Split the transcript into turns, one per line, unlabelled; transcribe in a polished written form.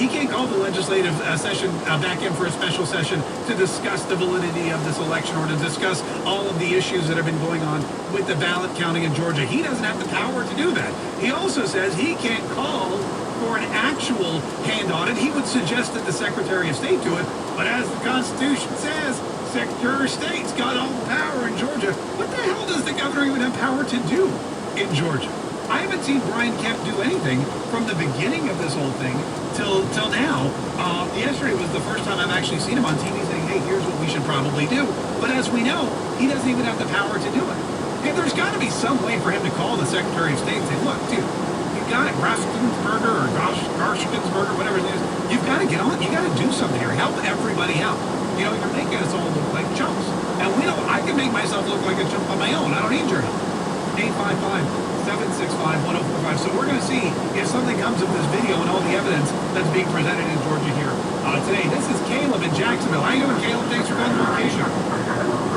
he can't call the legislative session back in for a special session to discuss the validity of this election or to discuss all of the issues that have been going on with the ballot counting in Georgia. He doesn't have the power to do that. He also says he can't call for an actual hand audit. He would suggest that the Secretary of State do it, but as the Constitution says, Secretary of State's got all the power in Georgia. What the hell does the governor even have power to do in Georgia? I haven't seen Brian Kemp do anything from the beginning of this whole thing till now. Yesterday was the first time I've actually seen him on TV saying, hey, here's what we should probably do. But as we know, he doesn't even have the power to do it. And there's got to be some way for him to call the Secretary of State and say, look, dude, you got it, Grafstensberger or Garstensberger, whatever it is, you've got to get on. You got to do something here. Help everybody out. You know, you're making us all look like chumps. And I can make myself look like a chump on my own. I don't need your help. 855-765-1045. So we're going to see if something comes of this video and all the evidence that's being presented in Georgia here today. This is Caleb in Jacksonville. How you doing, Caleb? Thanks for calling the location.